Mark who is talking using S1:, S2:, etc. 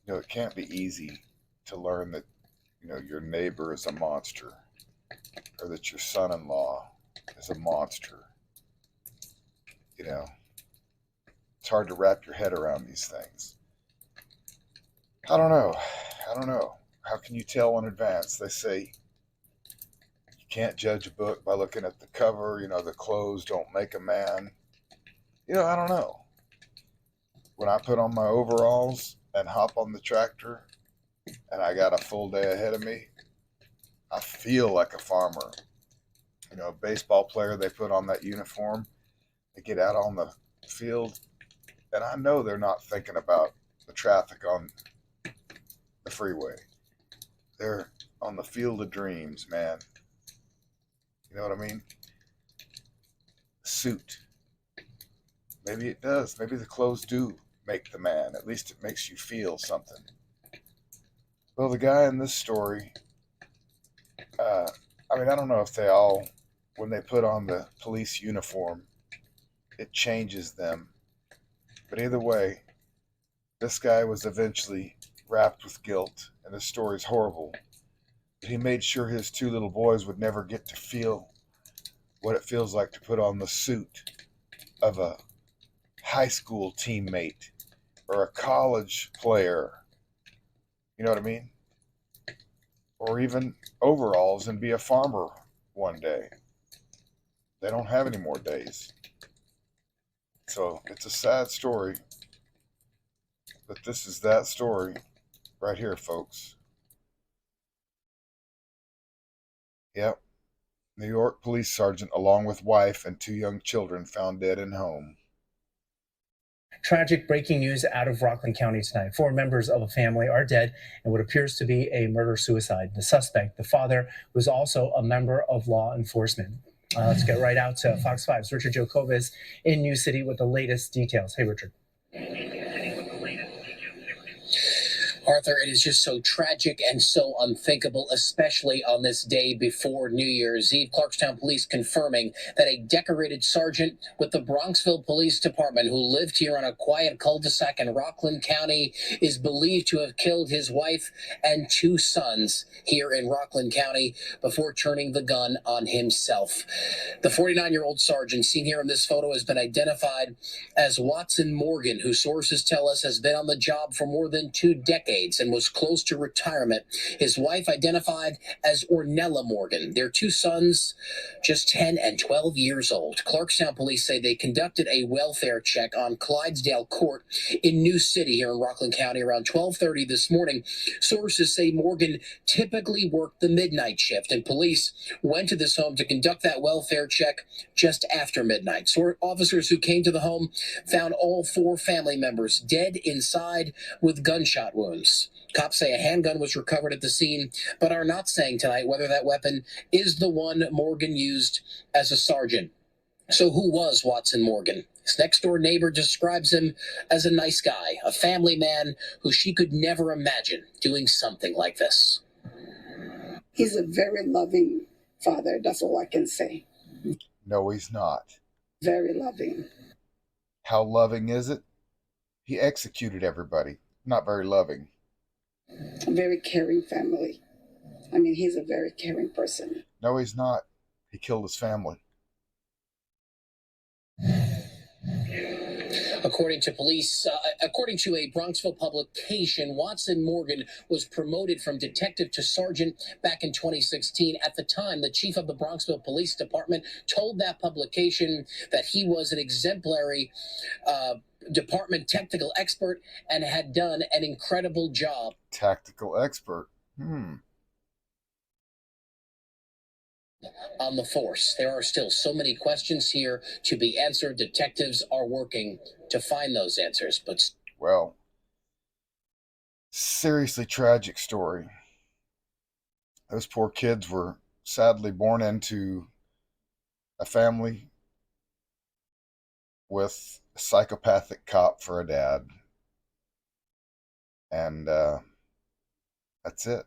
S1: It can't be easy to learn that, your neighbor is a monster, or that your son-in-law is a monster. You know, it's hard to wrap your head around these things. I don't know. I don't know. How can you tell in advance? They say you can't judge a book by looking at the cover. The clothes don't make a man. I don't know. When I put on my overalls and hop on the tractor and I got a full day ahead of me, I feel like a farmer. A baseball player, they put on that uniform, they get out on the field, and I know they're not thinking about the traffic on the freeway. They're on the field of dreams, man. You know what I mean? Suit. Maybe it does. Maybe the clothes do make the man. At least it makes you feel something. Well, the guy in this story, uh, I don't know if they all, when they put on the police uniform, it changes them. But either way, this guy was eventually wrapped with guilt, and this story's horrible. But he made sure his two little boys would never get to feel what it feels like to put on the suit of a high school teammate or a college player. You know what I mean? Or even overalls and be a farmer one day. They don't have any more days. So it's a sad story, but this is that story right here, folks. Yep. New York police sergeant, along with wife and two young children, found dead in home.
S2: Tragic breaking news out of Rockland County tonight. 4 members of a family are dead in what appears to be a murder-suicide. The suspect, the father, was also a member of law enforcement. Let's get right out to Fox 5's Richard Jacobus in New City with the latest details. Hey, Richard.
S3: Arthur, it is just so tragic and so unthinkable, especially on this day before New Year's Eve. Clarkstown police confirming that a decorated sergeant with the Bronxville Police Department who lived here on a quiet cul-de-sac in Rockland County is believed to have killed his wife and 2 sons here in Rockland County before turning the gun on himself. The 49-year-old sergeant seen here in this photo has been identified as Watson Morgan, who sources tell us has been on the job for more than 2 decades and was close to retirement. His wife identified as Ornella Morgan. Their 2 sons, just 10 and 12 years old. Clarkstown police say they conducted a welfare check on Clydesdale Court in New City here in Rockland County around 12:30 this morning. Sources say Morgan typically worked the midnight shift, and police went to this home to conduct that welfare check just after midnight. So officers who came to the home found all 4 family members dead inside with gunshot wounds. Cops say a handgun was recovered at the scene, but are not saying tonight whether that weapon is the one Morgan used as a sergeant. So who was Watson Morgan? His next-door neighbor describes him as a nice guy, a family man who she could never imagine doing something like this.
S4: He's a very loving father, that's all I can say.
S1: No, he's not.
S4: Very loving.
S1: How loving is it? He executed everybody. Not very loving.
S4: A very caring family. He's a very caring person.
S1: No, he's not. He killed his family.
S3: According to police, according to a Bronxville publication, Watson Morgan was promoted from detective to sergeant back in 2016. At the time, the chief of the Bronxville Police Department told that publication that he was an exemplary department technical expert and had done an incredible job.
S1: Tactical expert.
S3: On the force. There are still so many questions here to be answered. Detectives are working to find those answers, but
S1: well, seriously tragic story. Those poor kids were sadly born into a family with a psychopathic cop for a dad. And that's it.